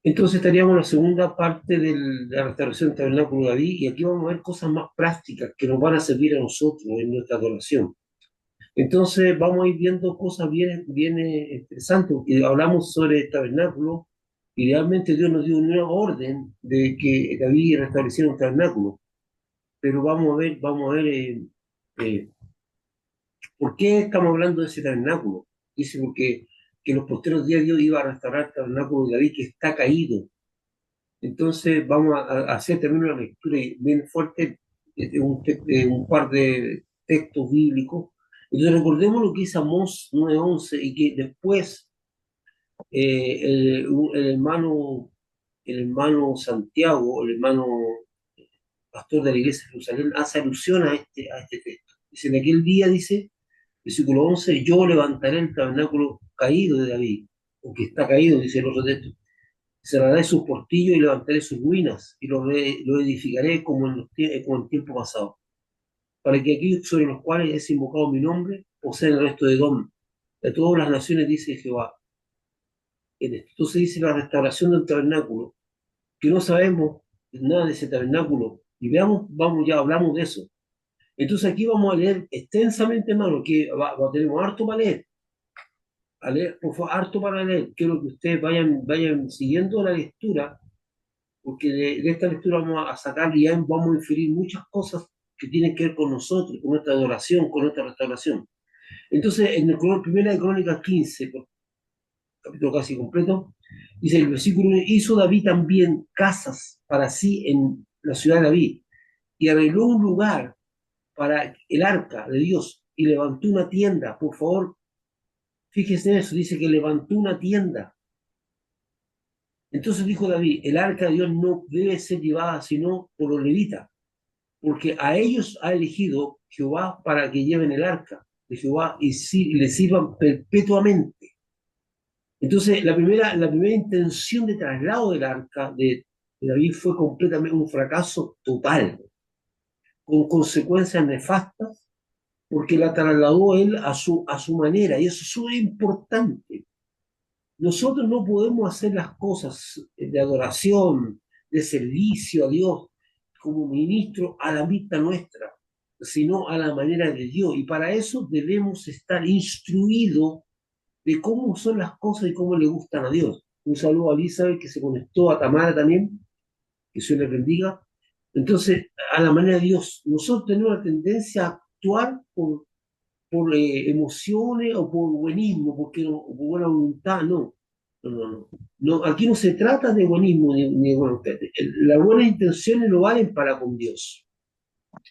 Entonces estaríamos en la segunda parte de la restauración del tabernáculo de David, y aquí vamos a ver cosas más prácticas que nos van a servir a nosotros en nuestra adoración. Entonces vamos a ir viendo cosas bien interesantes, porque hablamos sobre el tabernáculo, y realmente Dios nos dio una orden de que David restableciera un tabernáculo. Pero vamos a ver eh, por qué estamos hablando de ese tabernáculo. Dice porque que en los posteriores días Dios iba a restaurar el tabernáculo de David que está caído. Entonces vamos a hacer también una lectura bien fuerte de un par de textos bíblicos. Entonces recordemos lo que dice Amós 9:11, y que después el hermano Santiago, el hermano pastor de la iglesia de Jerusalén, hace alusión a este texto. Dice, en aquel día, dice, versículo 11, yo levantaré el tabernáculo caído de David, o que está caído, dice el otro texto, cerraré sus portillos y levantaré sus ruinas, y lo edificaré como en tiempo pasado, para que aquellos sobre los cuales es invocado mi nombre posean el resto de Edom. De todas las naciones, dice Jehová. En esto se dice la restauración del tabernáculo, que no sabemos nada de ese tabernáculo, y veamos, vamos, ya hablamos de eso. Entonces aquí vamos a leer extensamente, hermano, que tenemos harto para leer, por favor, harto para leer. Quiero que ustedes vayan siguiendo la lectura, porque de esta lectura vamos a sacar y vamos a inferir muchas cosas que tienen que ver con nosotros, con nuestra adoración, con nuestra restauración. Entonces, en el primera de Crónicas 15, capítulo casi completo, dice el versículo 1, hizo David también casas para sí en la ciudad de David, y arregló un lugar para el arca de Dios, y levantó una tienda. Por favor, fíjese en eso, dice que levantó una tienda. Entonces dijo David, el arca de Dios no debe ser llevada sino por los levitas, porque a ellos ha elegido Jehová para que lleven el arca de Jehová y le sirvan perpetuamente. Entonces, la primera intención de traslado del arca de David fue completamente un fracaso total, con consecuencias nefastas, porque la trasladó él a su manera, y eso es súper importante. Nosotros no podemos hacer las cosas de adoración, de servicio a Dios, como ministro a la vista nuestra, sino a la manera de Dios. Y para eso debemos estar instruidos de cómo son las cosas y cómo le gustan a Dios. Un saludo a Elizabeth que se conectó, a Tamara también, que Dios le bendiga. Entonces, a la manera de Dios, nosotros tenemos la tendencia a actuar por emociones o por buenismo, o por buena voluntad, no. No, no, no. No, aquí no se trata de buenismo ni de buena voluntad. Las buenas intenciones no valen para con Dios,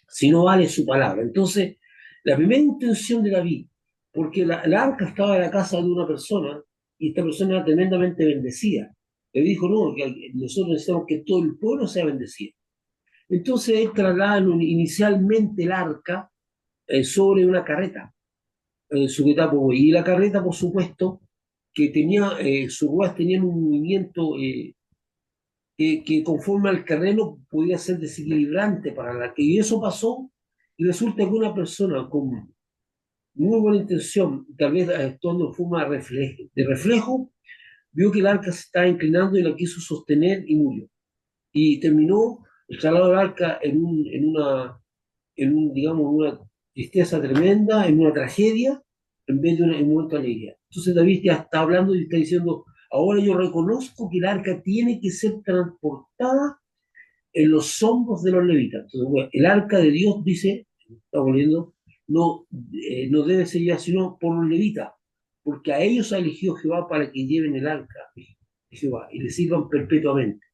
sino vale su palabra. Entonces, la primera intención de David, porque la arca estaba en la casa de una persona, y esta persona era tremendamente bendecida. Le dijo, no, que nosotros necesitamos que todo el pueblo sea bendecido. Entonces, él traslada inicialmente el arca sobre una carreta, su etapo, y la carreta, por supuesto, que tenía, sus ruedas tenían un movimiento que conforme al terreno podía ser desequilibrante para la que, y eso pasó, y resulta que una persona con muy buena intención, tal vez actuando en forma de reflejo, vio que el arca se estaba inclinando y la quiso sostener y murió. Y terminó el traslado del arca digamos, una tristeza tremenda, en una tragedia, en vez de en un momento de alegría. Entonces David ya está hablando y está diciendo, ahora yo reconozco que el arca tiene que ser transportada en los hombros de los levitas. Entonces, bueno, el arca de Dios, dice, estamos leyendo, no debe ser ya sino por los levitas, porque a ellos ha elegido Jehová para que lleven el arca de Jehová y le sirvan perpetuamente.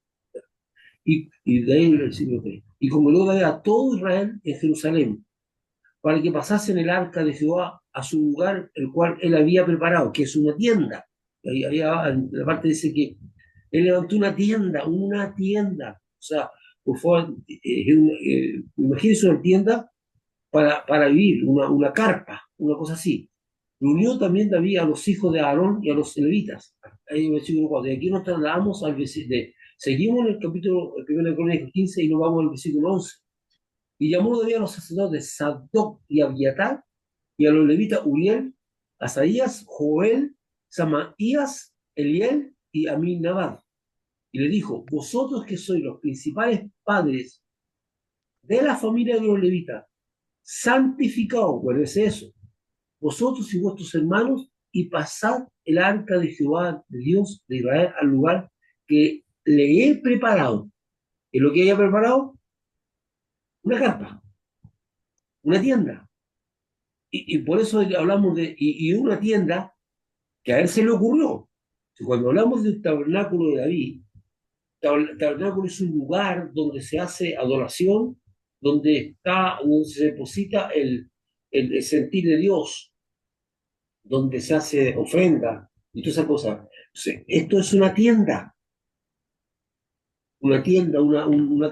Y de ahí el versículo 3. Y como luego a todo Israel en Jerusalén, para que pasasen el arca de Jehová a su lugar, el cual él había preparado, que es una tienda. Ahí, la parte dice que él levantó una tienda. O sea, por favor, imagínense una tienda para vivir, una carpa, una cosa así. Reunió también David a los hijos de Aarón y a los levitas. Ahí en el versículo 4. Y aquí nos trasladamos seguimos en el capítulo, el 1 de Crónicas 15, y nos vamos al versículo 11. Y llamó David a los sacerdotes Sadoc y Abiatar, y a los levitas Uriel, Asaías, Joel, Samaías, Eliel y Aminadab. y le dijo, vosotros que sois los principales padres de la familia de los levitas, santificaos, acuérdense eso, vosotros y vuestros hermanos, y pasad el arca de Jehová, de Dios de Israel, al lugar que le he preparado. ¿Y lo que haya preparado? Una carpa, una tienda. Y por eso hablamos y una tienda que a él se le ocurrió. Cuando hablamos del tabernáculo de David, tabernáculo es un lugar donde se hace adoración, donde se deposita el sentir de Dios, donde se hace ofrenda y todas esas cosas. Entonces, esto es una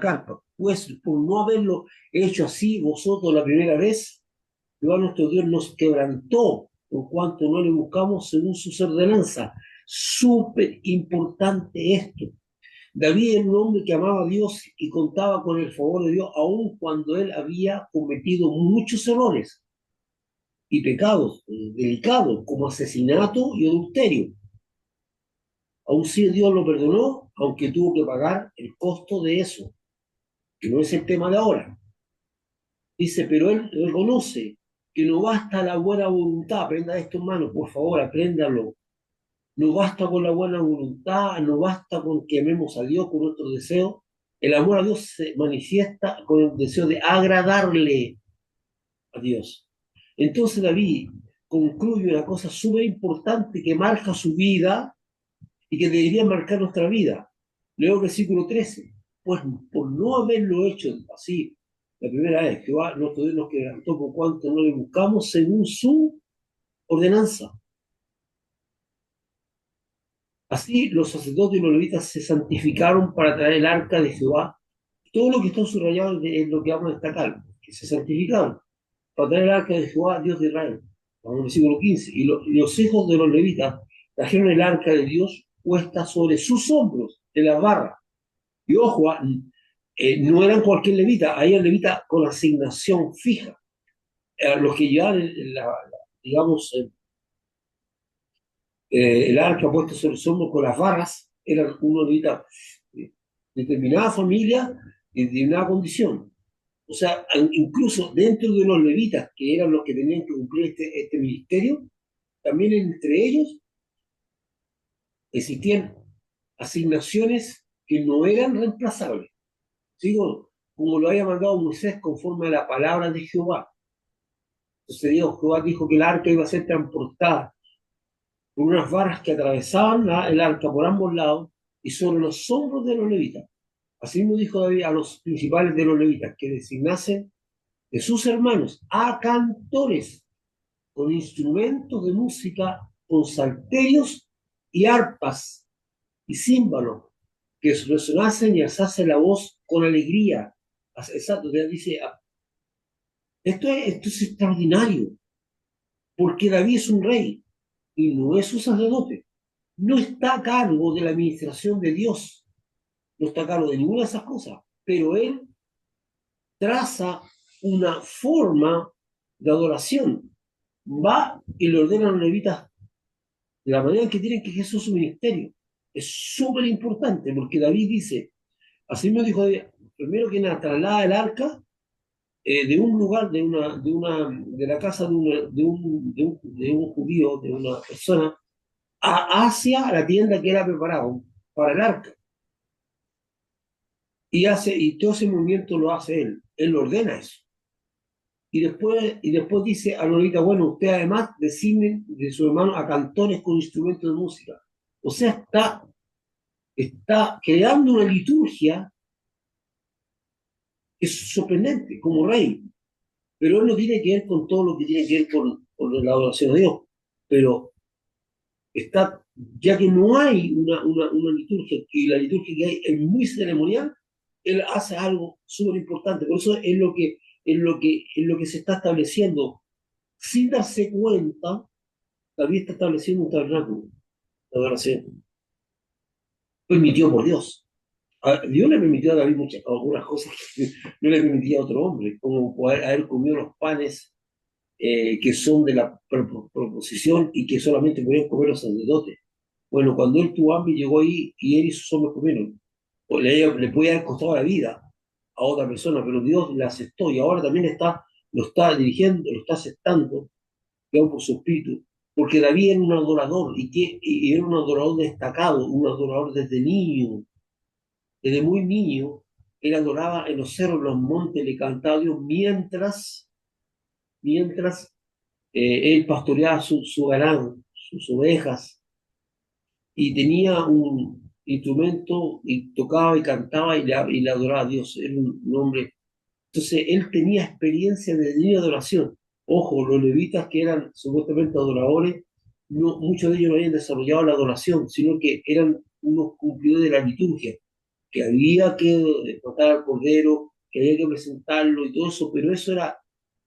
carpa. Pues por no haberlo hecho así vosotros la primera vez, Jehová nuestro Dios nos quebrantó por cuanto no le buscamos según sus ordenanzas. Súper importante esto. David era un hombre que amaba a Dios y contaba con el favor de Dios, aun cuando él había cometido muchos errores y pecados delicados, como asesinato y adulterio. Aún si Dios lo perdonó, aunque tuvo que pagar el costo de eso, que no es el tema de ahora. Dice, pero él reconoce que no basta la buena voluntad. Aprenda esto, hermano, por favor, apréndalo. No basta con la buena voluntad, no basta con que amemos a Dios con nuestros deseos. El amor a Dios se manifiesta con el deseo de agradarle a Dios. Entonces David concluye una cosa súper importante que marca su vida y que debería marcar nuestra vida. Leo el versículo 13. Pues por no haberlo hecho así la primera vez, Jehová nuestro Dios nos quebrantó por cuanto no le buscamos según su ordenanza. Así los sacerdotes y los levitas se santificaron para traer el arca de Jehová. Todo lo que está subrayado es lo que vamos a destacar, que se santificaron para traer el arca de Jehová, Dios de Israel. Vamos al versículo 15. Y los hijos de los levitas trajeron el arca de Dios puesta sobre sus hombros, de las barras. Y ojo, no eran cualquier levita, había levita con asignación fija. Los que llevaban, digamos, el arca puesto sobre los hombros con las barras, eran unos levitas de determinada familia y de determinada condición. O sea, incluso dentro de los levitas, que eran los que tenían que cumplir este ministerio, también entre ellos existían asignaciones que no eran reemplazables. ¿Sigo? Como lo había mandado Moisés conforme a la palabra de Jehová. Entonces Jehová dijo que el arca iba a ser transportada por unas barras que atravesaban el arca por ambos lados y sobre los hombros de los levitas. Así mismo dijo David a los principales de los levitas que designasen de sus hermanos a cantores con instrumentos de música, con salterios y arpas y címbalos, que resonasen y alzasen la voz con alegría. Exacto, dice, esto es extraordinario, porque David es un rey y no es un sacerdote. No está a cargo de la administración de Dios, no está a cargo de ninguna de esas cosas, pero él traza una forma de adoración. Va y le ordena a los levitas de la manera en que tienen que ejercer su ministerio. Es súper importante porque David dice, así me dijo, primero que nada, traslada el arca de un lugar, de la casa de un judío, de una persona, hacia la tienda que era preparada para el arca. Y todo ese movimiento lo hace él. Él ordena eso. Y después dice a Lolita, bueno, usted además designe de su hermano a cantores con instrumentos de música. O sea, está creando una liturgia que es sorprendente como rey. Pero él no tiene que ver con todo lo que tiene que ver con la adoración a Dios. Pero ya que no hay una liturgia, y la liturgia que hay es muy ceremonial, él hace algo súper importante. Por eso es lo que se está estableciendo. Sin darse cuenta, David está estableciendo un tabernáculo de adoración, permitido por Dios. Dios le permitió a David algunas cosas que no le permitía a otro hombre, como poder haber comido los panes que son de la proposición y que solamente podían comer los sacerdotes. Bueno, cuando él tuvo hambre, llegó ahí y él y sus hombres comieron. O le puede haber costado la vida a otra persona, pero Dios la aceptó y ahora también lo está dirigiendo, lo está aceptando, digamos, por su espíritu. Porque David era un adorador y era un adorador destacado, un adorador desde niño, desde muy niño. Él adoraba en los cerros, en los montes, le cantaba a Dios mientras él pastoreaba su ganado, sus ovejas, y tenía un instrumento y tocaba y cantaba y le adoraba a Dios. Era un hombre. Entonces él tenía experiencia de niño de oración. Ojo, los levitas que eran supuestamente adoradores, no, muchos de ellos no habían desarrollado la adoración, sino que eran unos cumplidores de la liturgia, que había que matar al cordero, que había que presentarlo y todo eso, pero eso era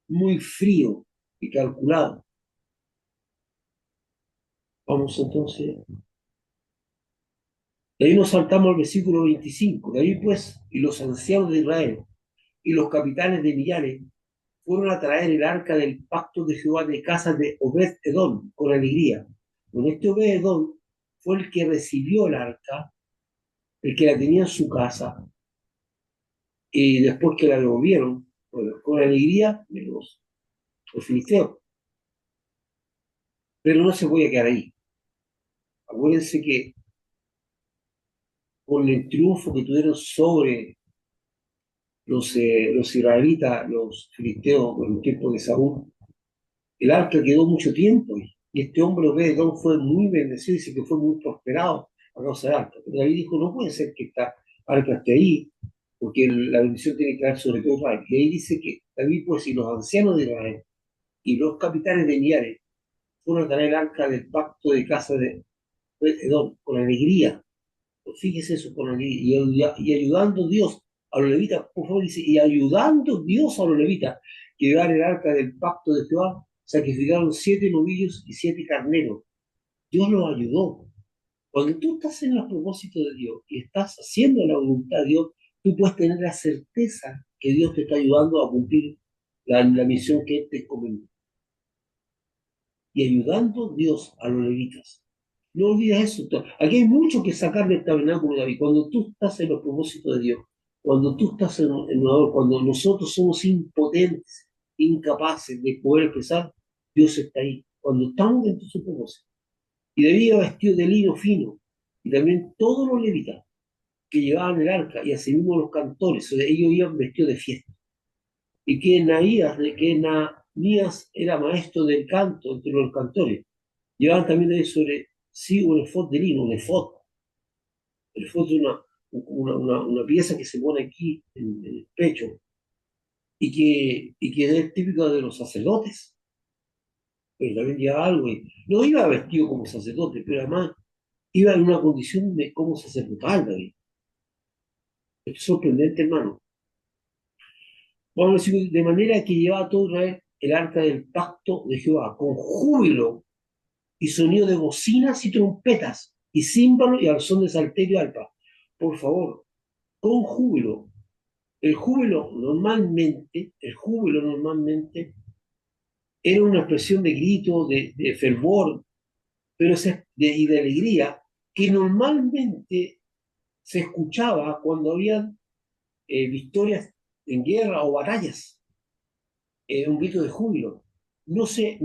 muy frío y calculado. Vamos entonces. De ahí nos saltamos al versículo 25. De ahí pues, y los ancianos de Israel y los capitanes de millares fueron a traer el arca del pacto de Jehová de casa de Obed-Edom con alegría. Con este Obed-Edom fue el que recibió el arca, el que la tenía en su casa, y después que la devolvieron, bueno, con alegría de los filisteos. Pero no se puede quedar ahí. Acuérdense que con el triunfo que tuvieron sobre los israelitas, los filisteos, en el tiempo de Saúl, el arca quedó mucho tiempo y este hombre Obed-Edom fue muy bendecido, dice que fue muy prosperado a causa del arca. Pero David dijo, no puede ser que esta arca esté ahí, porque la bendición tiene que caer sobre todo Israel. Y ahí dice que David, pues, y los ancianos de Israel y los capitanes de millares fueron a traer el arca del pacto de casa de Obed-Edom con alegría. Pues fíjese eso, con alegría. Y ayudando Dios a los levitas, por favor, dice, y ayudando Dios a los levitas que llevar el arca del pacto de Jehová, sacrificaron 7 novillos y 7 carneros. Dios los ayudó. Cuando tú estás en los propósitos de Dios y estás haciendo la voluntad de Dios, tú puedes tener la certeza que Dios te está ayudando a cumplir la misión que Él te encomendó. Y ayudando Dios a los levitas. No olvides eso. Aquí hay mucho que sacar del tabernáculo de David. Cuando tú estás en los propósitos de Dios, cuando tú estás cuando nosotros somos impotentes, incapaces de poder expresar, Dios está ahí. Cuando estamos dentro de su propósito. Y David iba vestido de lino fino. Y también todos los levitas que llevaban el arca y asimismo los cantores, o sea, ellos iban vestidos de fiesta. Y que Naías era maestro del canto entre los cantores. Llevaban también ahí sobre sí un efod de lino, un efod. El efod es una pieza que se pone aquí en el pecho y que es típica de los sacerdotes. Pero también llevaba algo. No iba vestido como sacerdote, pero además iba en una condición de como sacerdotal, David. Es sorprendente, hermano. Vamos a decir, de manera que llevaba todo Israel el arca del pacto de Jehová, con júbilo y sonido de bocinas y trompetas, y címbalos y al son de salterio y arpa. Por favor, con júbilo. El júbilo normalmente era una expresión de grito, de fervor, y de alegría, que normalmente se escuchaba cuando había victorias en guerra o batallas. Un grito de júbilo. No se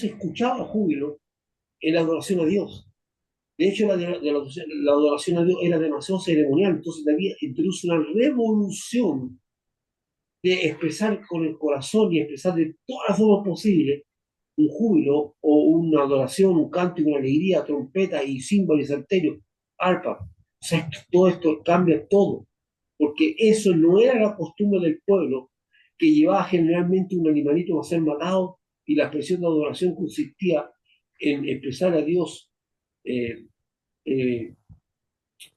escuchaba júbilo en la adoración a Dios. De hecho, la adoración a Dios era demasiado ceremonial, entonces David introduce una revolución de expresar con el corazón y expresar de todas las formas posibles un júbilo o una adoración, un canto y una alegría, trompeta y címbalo y salterio, arpa. O sea, todo esto cambia todo, porque eso no era la costumbre del pueblo, que llevaba generalmente un animalito a ser matado y la expresión de adoración consistía en expresar a Dios, eh, eh,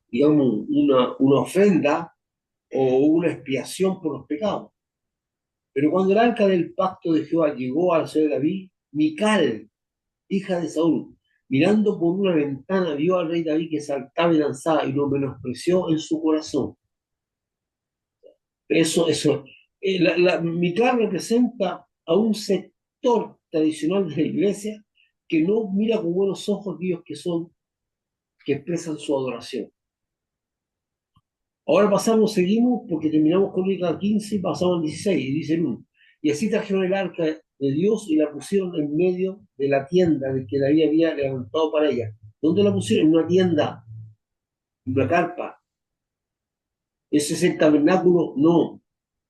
digamos, una ofrenda o una expiación por los pecados. Pero cuando el arca del pacto de Jehová llegó al ciudad de David, Mical, hija de Saúl, mirando por una ventana, vio al rey David que saltaba y danzaba y lo menospreció en su corazón. Eso. Mical representa a un sector tradicional de la iglesia que no mira con buenos ojos aquellos que son que expresan su adoración. Ahora pasamos, seguimos, porque terminamos con Lucas 15 y pasamos al 16, y dice el 1. Y así trajeron el arca de Dios y la pusieron en medio de la tienda de que David había levantado para ella. ¿Dónde la pusieron? En una tienda, en una carpa. ¿Ese es el tabernáculo? No,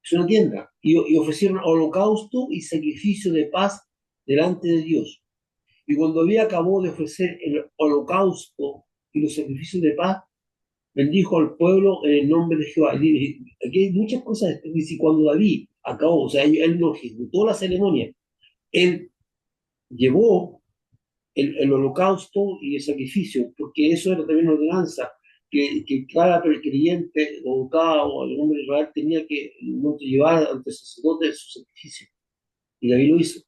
es una tienda. Y ofrecieron holocausto y sacrificio de paz delante de Dios. Y cuando había acabado de ofrecer el holocausto y los sacrificios de paz, bendijo al pueblo en el nombre de Jehová. Aquí hay muchas cosas. Dice, cuando David acabó, o sea, él no ejecutó la ceremonia, él llevó el holocausto y el sacrificio, porque eso era también una ordenanza, que cada creyente o cada o el hombre de Israel tenía que llevar ante el sacerdote su sacrificio. Y David lo hizo.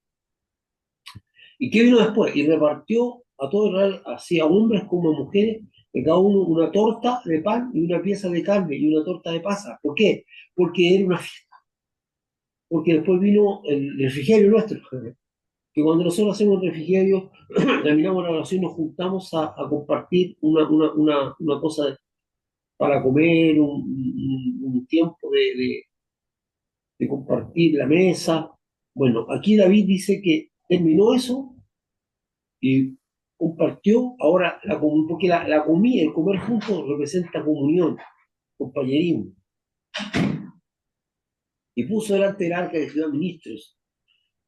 ¿Y qué vino después? Y repartió a todo Israel, así a hombres como a mujeres, de cada uno una torta de pan y una pieza de carne y una torta de pasa. ¿Por qué? Porque era una fiesta. Porque después vino el refrigerio nuestro, que cuando nosotros hacemos el refrigerio, terminamos la oración y nos juntamos a compartir una cosa para comer, un tiempo de compartir la mesa. Bueno, aquí David dice que terminó eso y compartió ahora porque la comida, el comer juntos representa comunión, compañerismo. Y puso delante del arca de Jehová ministros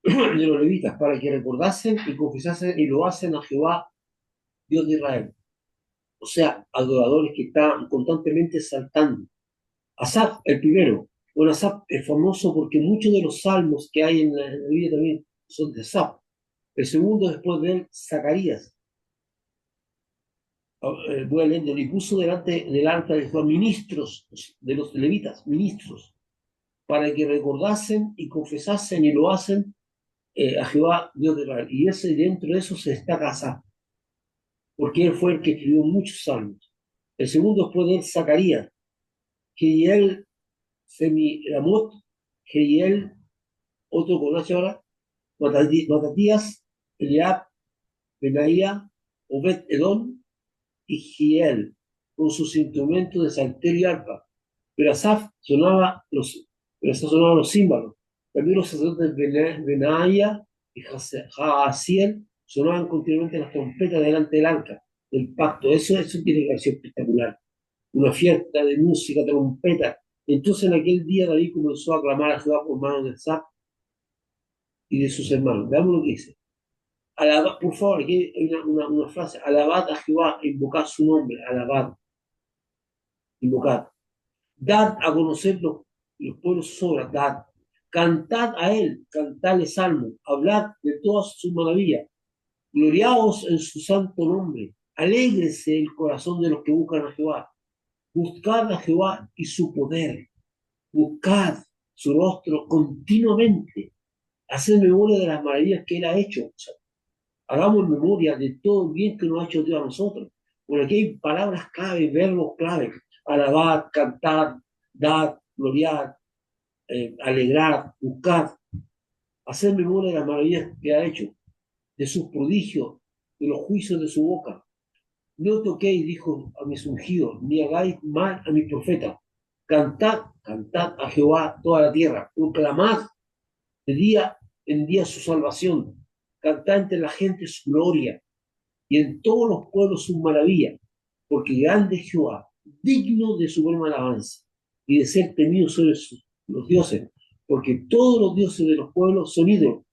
de los levitas para que recordasen y confesasen y lo hacen a Jehová, Dios de Israel. O sea, adoradores que están constantemente saltando. Asaf, el primero. Bueno, Asaf es famoso porque muchos de los salmos que hay en la Biblia también son de Asaf. El segundo, después de él, Zacarías. Voy a leer, y puso delante del arca de Jehová ministros de los levitas, ministros, para que recordasen y confesasen y lo hacen a Jehová, Dios de Israel. Y ese, dentro de eso se destaca Asaf, porque él fue el que escribió muchos salmos. El segundo, después de él, Zacarías, Jehiel, Semiramot, Jehiel, otro con H ahora, Matatías, Eliab, Benaía, Obed Edom y Giel, con sus instrumentos de salterio y arpa. Pero Asaf sonaba los címbalos. También los sacerdotes Benaía y Jaasiel sonaban continuamente las trompetas delante del arca del pacto. Eso tiene que ser espectacular. Una fiesta de música, trompeta. Entonces en aquel día David comenzó a clamar a Jehová por mano de Asaf y de sus hermanos. Veamos lo que dice. Alabad, por favor, aquí hay una frase. Alabad a Jehová, invocad su nombre. Alabad, invocad. Dad a conocer los pueblos sus obras. Dad. Cantad a él, cantadle salmo. Hablad de todas sus maravillas. Gloriaos en su santo nombre. Alégrese el corazón de los que buscan a Jehová. Buscad a Jehová y su poder. Buscad su rostro continuamente. Haced memoria de las maravillas que él ha hecho. O sea, hagamos memoria de todo el bien que nos ha hecho Dios a nosotros. Porque aquí hay palabras clave, verbos clave. Alabad, cantad, dad, gloriad, alegrar, buscar. Hacer memoria de las maravillas que ha hecho, de sus prodigios, de los juicios de su boca. No toquéis, dijo a mis ungidos, ni hagáis mal a mis profetas. Cantad, cantad a Jehová toda la tierra. Proclamad de día en día su salvación. Cantad entre la gente su gloria y en todos los pueblos sus maravillas. Porque grande es Jehová, digno de suprema alabanza y de ser temido sobre los dioses. Porque todos los dioses de los pueblos son ídolos.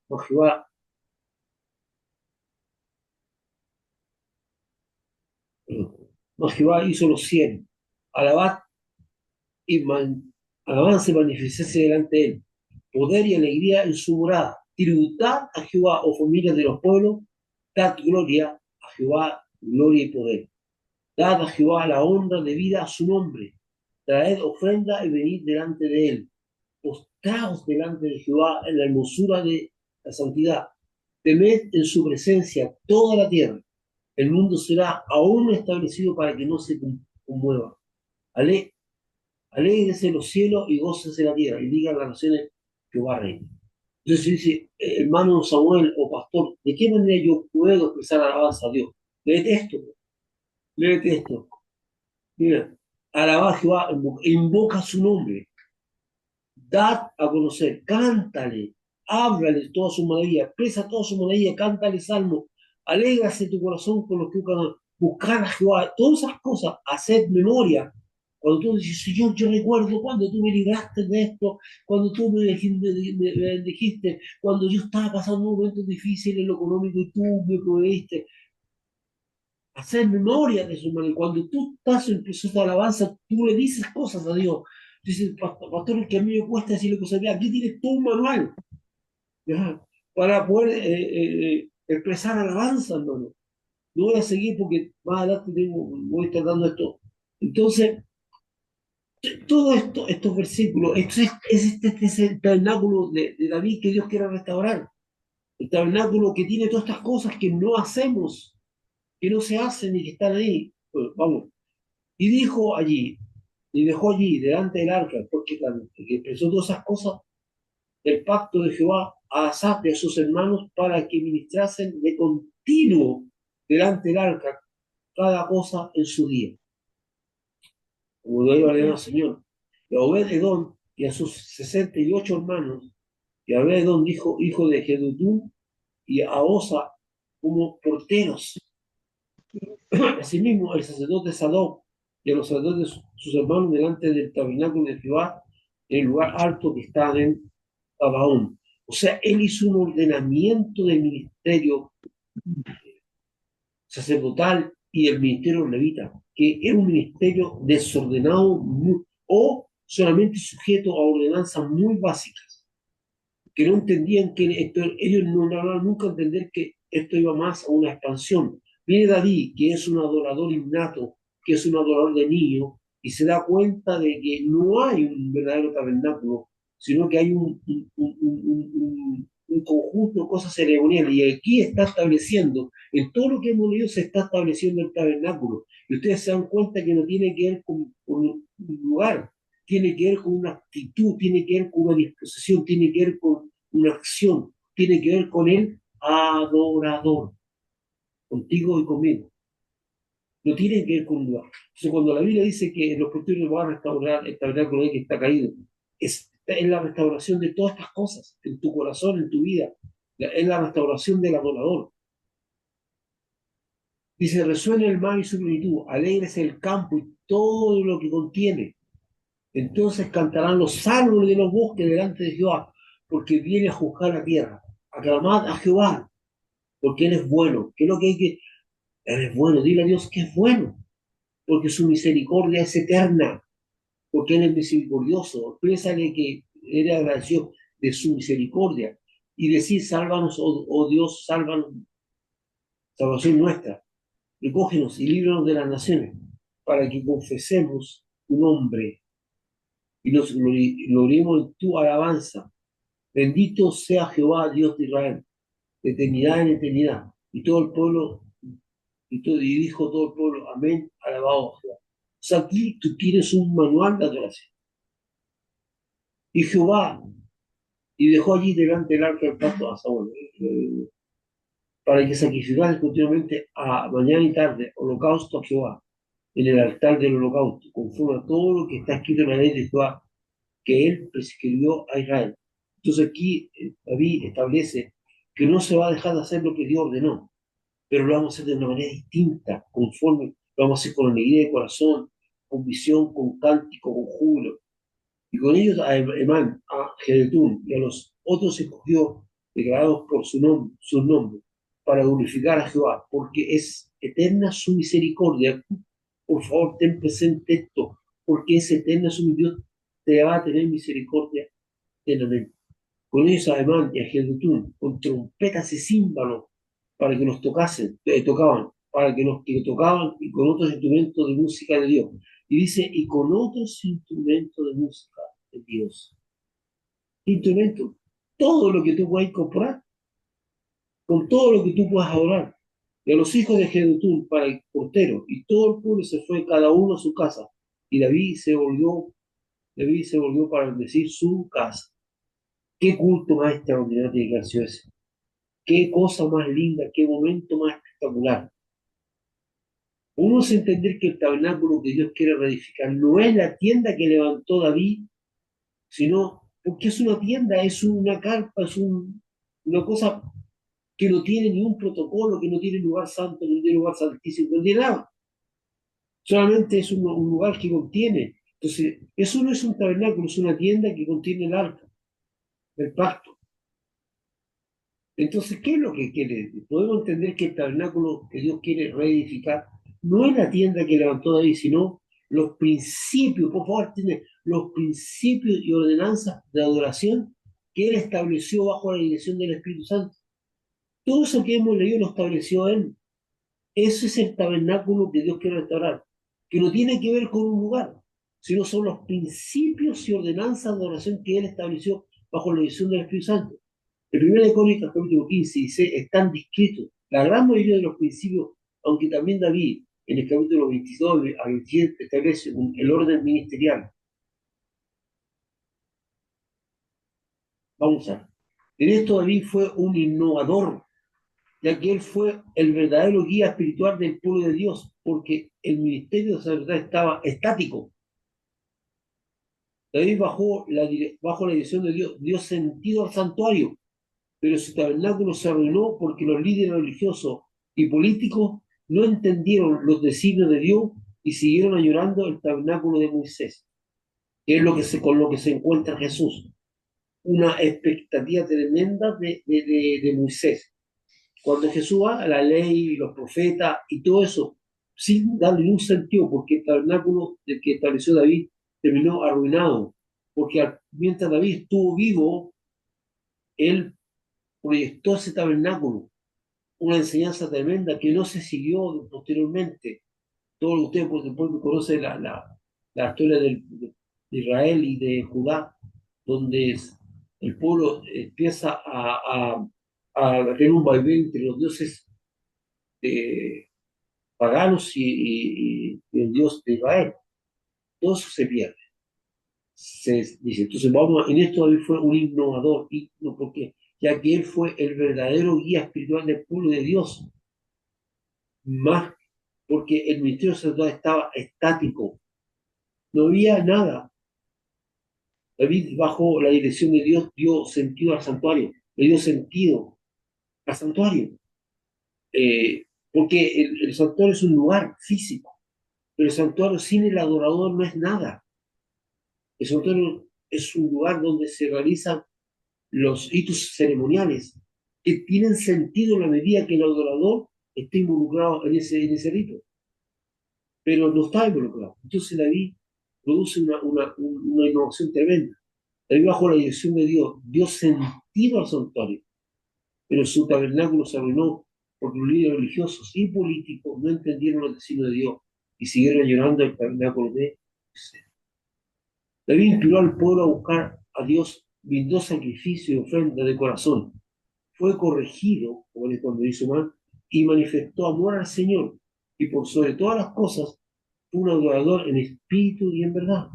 Mas Jehová hizo los cielos. Alabad y alabanza y magnificencia delante de él. Poder y alegría en su morada. Tributad a Jehová, oh familias de los pueblos, dad gloria a Jehová, gloria y poder. Dad a Jehová la honra debida a su nombre. Traed ofrenda y venid delante de él. Postraos delante de Jehová en la hermosura de la santidad. Temed en su presencia toda la tierra. El mundo será aún establecido para que no se conmueva. Ale, alégrese los cielos y gócese la tierra. Y digan las naciones, Jehová reina. Entonces dice, hermano Samuel o pastor, ¿de qué manera yo puedo expresar alabanza a Dios? Léete esto. Léete esto. Mira, alaba a Jehová, invoca su nombre, dad a conocer, cántale, háblale toda su maravilla, expresa toda su maravilla, cántale salmo, alégrase tu corazón con los que buscan, buscar a Jehová, todas esas cosas, haced memoria. Cuando tú dices, Señor, yo recuerdo cuando tú me libraste de esto, cuando tú me bendijiste, cuando yo estaba pasando momentos difíciles en lo económico y tú me proveíste, hacer memoria de su mano. Y cuando tú estás en proceso de alabanza, tú le dices cosas a Dios. Dices, pastor, es que a mí me cuesta decirle cosas. Mira, aquí tienes todo un manual, ¿ya? Para poder expresar alabanza, hermano. No voy a seguir porque más adelante voy a estar dando esto. Entonces, todo esto, estos versículos, este es el tabernáculo de David que Dios quiere restaurar. El tabernáculo que tiene todas estas cosas que no hacemos, que no se hacen y que están ahí. Pues, vamos, y dijo allí, y dejó allí, delante del arca, porque que expresó todas esas cosas, el pacto de Jehová a Asaf y a sus hermanos para que ministrasen de continuo delante del arca cada cosa en su día, como lo iba a ordenar el Señor. Y a Obed-Edom y a sus 68 hermanos, y a Obed-Edom dijo, hijo de Jedutún, y a Osa como porteros. Asimismo, el sacerdote Sadoc y a los sacerdotes sus hermanos delante del tabernáculo de Jehová, en el lugar alto que está en Gabaón. O sea, él hizo un ordenamiento del ministerio sacerdotal y el ministerio levita, que era un ministerio desordenado o solamente sujeto a ordenanzas muy básicas, que no entendían que esto, ellos no lograron nunca entender que esto iba más a una expansión. Viene David, que es un adorador innato, que es un adorador de niño, y se da cuenta de que no hay un verdadero tabernáculo, sino que hay un conjunto de cosas ceremoniales. Y aquí está estableciendo, en todo lo que hemos leído se está estableciendo el tabernáculo. Y ustedes se dan cuenta que no tiene que ver con un lugar, tiene que ver con una actitud, tiene que ver con una disposición, tiene que ver con una acción, tiene que ver con el adorador, contigo y conmigo. No tiene que ver con un lugar. Entonces, cuando la Biblia dice que en los posteriores va a restaurar el tabernáculo que está caído, es la restauración de todas estas cosas, en tu corazón, en tu vida. Es la restauración del adorador. Dice, resuena el mar y su plenitud, alégrese el campo y todo lo que contiene. Entonces cantarán los árboles de los bosques delante de Jehová, porque viene a juzgar la tierra. Aclamad a Jehová, porque Él es bueno. ¿Qué es lo que hay que...? Él es bueno, dile a Dios que es bueno, porque su misericordia es eterna, porque Él es misericordioso. Exprésale que eres agradecido de su misericordia. Y decir, sálvanos, oh Dios, sálvanos, salvación nuestra. Recógenos y líbranos de las naciones, para que confesemos tu nombre y nos gloriemos en tu alabanza. Bendito sea Jehová, Dios de Israel, de eternidad en eternidad. Y todo el pueblo, y dijo todo el pueblo, amén, alabado a Jehová. O sea, aquí tú tienes un manual de adoración. Y Jehová, y dejó allí delante del arca del pacto a Saúl, para que sacrificase continuamente a mañana y tarde holocausto a Jehová, en el altar del holocausto, conforme a todo lo que está escrito en la ley de Jehová, que él prescribió a Israel. Entonces aquí David establece que no se va a dejar de hacer lo que Dios ordenó, pero lo vamos a hacer de una manera distinta, conforme, lo vamos a hacer con alegría de corazón, con visión, con cántico, con júbilo. Y con ellos a Emán, a Jedetún y a los otros escogió, declarados por su nombre, para glorificar a Jehová, porque es eterna su misericordia. Por favor, ten presente esto, porque es eterna su misericordia, te va a tener misericordia eternamente. Con ellos además y a Jedutún, con trompetas y címbalos, para que nos tocaban, para que nos que tocaban, y con otros instrumentos de música de Dios. Y dice, y con otros instrumentos de música de Dios. Instrumentos, todo lo que tú puedas incorporar, con todo lo que tú puedas adorar. Y a los hijos de Jedutún para el portero, y todo el pueblo se fue cada uno a su casa. Y David se volvió para bendecir su casa. Qué culto más extraordinario tiene que haber sido ese. Qué cosa más linda, qué momento más espectacular. Uno es entender que el tabernáculo que Dios quiere reedificar no es la tienda que levantó David, sino porque es una tienda, es una carpa, una cosa que no tiene ningún protocolo, que no tiene lugar santo, que no tiene lugar santísimo, no tiene nada. Solamente es un lugar que contiene. Entonces, eso no es un tabernáculo, es una tienda que contiene el arca, el pacto. Entonces, ¿qué es lo que quiere? Podemos entender que el tabernáculo que Dios quiere reedificar no es la tienda que levantó David, sino los principios, por favor, tiene los principios y ordenanzas de adoración que Él estableció bajo la dirección del Espíritu Santo. Todo eso que hemos leído lo estableció Él. Ese es el tabernáculo que Dios quiere restaurar, que no tiene que ver con un lugar, sino son los principios y ordenanzas de oración que Él estableció bajo la dirección del Espíritu Santo. En 1 Crónicas, capítulo 15, dice, están descritos la gran mayoría de los principios, aunque también David, en el capítulo 22 a 27, establece el orden ministerial. Vamos a ver. En esto David fue un innovador, ya que él fue el verdadero guía espiritual del pueblo de Dios, porque el ministerio de sacerdote estaba estático. David bajo la dirección de Dios, dio sentido al santuario, pero su tabernáculo se arruinó porque los líderes religiosos y políticos no entendieron los designios de Dios y siguieron añorando el tabernáculo de Moisés, que es con lo que se encuentra Jesús. Una expectativa tremenda de Moisés. Cuando Jesús va a la ley, los profetas y todo eso, sin darle ningún sentido, porque el tabernáculo del que estableció David terminó arruinado, porque mientras David estuvo vivo, él proyectó ese tabernáculo, una enseñanza tremenda que no se siguió posteriormente. Todos ustedes, por ejemplo, conocen la historia de Israel y de Judá, donde el pueblo empieza a tener un vaivén entre los dioses eh, paganos y el Dios de Israel. Todo eso se pierde. Se dice, entonces en esto David fue un innovador, porque ya que él fue el verdadero guía espiritual del pueblo de Dios, más porque el ministerio sacerdotal estaba estático, no había nada. David, bajo la dirección de Dios, dio sentido al santuario, le dio sentido al santuario, porque el santuario es un lugar físico, pero el santuario sin el adorador no es nada. El santuario es un lugar donde se realizan los hitos ceremoniales que tienen sentido en la medida que el adorador esté involucrado en ese rito, pero no está involucrado. Entonces David produce una innovación tremenda. David, bajo la dirección de Dios, dio sentido al santuario, pero su tabernáculo se arruinó porque los líderes religiosos y políticos no entendieron los designios de Dios y siguieron llorando el tabernáculo de Moisés. David inspiró al pueblo a buscar a Dios, brindó sacrificio y ofrenda de corazón. Fue corregido, como cuando hizo mal, y manifestó amor al Señor. Y por sobre todas las cosas, fue un adorador en espíritu y en verdad.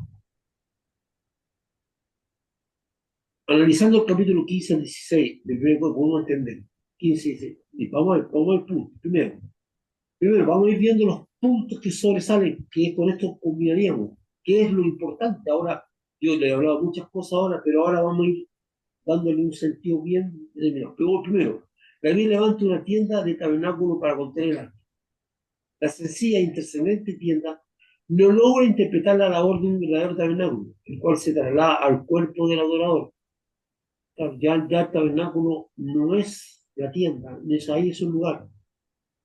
Analizando el capítulo 15 al 16, del primer código, podemos entender. 15 y 16. Y vamos al punto. Primero, vamos a ir viendo los puntos que sobresalen, que con esto combinaríamos. ¿Qué es lo importante? Ahora, yo le he hablado muchas cosas ahora, pero ahora vamos a ir dándole un sentido bien determinado. Pero primero, David levanta una tienda de tabernáculo para contener el arca. La sencilla e intrascendente tienda no logra interpretar la labor de un verdadero tabernáculo, el cual se traslada al cuerpo del adorador. Claro, ya el tabernáculo no es la tienda, no es ahí, es un lugar.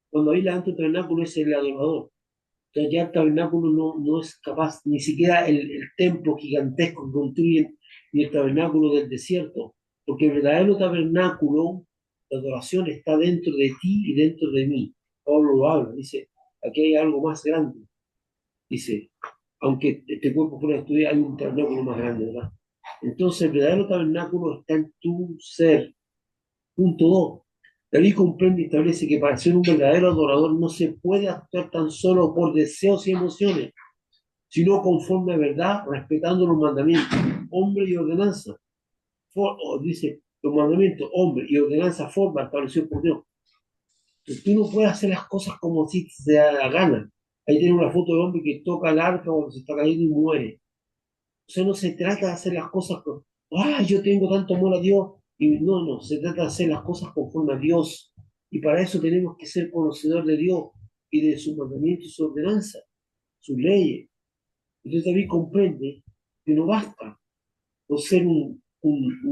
Cuando ahí levanta un tabernáculo es el adorador. Entonces ya el tabernáculo no es capaz, ni siquiera el templo gigantesco que construyen, ni el tabernáculo del desierto, porque el verdadero tabernáculo, la adoración está dentro de ti y dentro de mí. Pablo lo habla, dice, aquí hay algo más grande. Dice, aunque este cuerpo fuera de estudio, hay un tabernáculo más grande, ¿verdad? Entonces el verdadero tabernáculo está en tu ser. Punto 2. David comprende y establece que para ser un verdadero adorador no se puede actuar tan solo por deseos y emociones, sino conforme a verdad, respetando los mandamientos, hombre y ordenanza. Dice, los mandamientos, hombre y ordenanza, forma establecidos por Dios. Entonces, tú no puedes hacer las cosas como si te da la gana. Ahí tiene una foto del hombre que toca el arca cuando se está cayendo y muere. O sea, no se trata de hacer las cosas con, yo tengo tanto amor a Dios. Y no, no, se trata de hacer las cosas conforme a Dios. Y para eso tenemos que ser conocedor de Dios y de sus mandamientos y sus ordenanzas, sus leyes. Entonces David comprende que no basta con ser un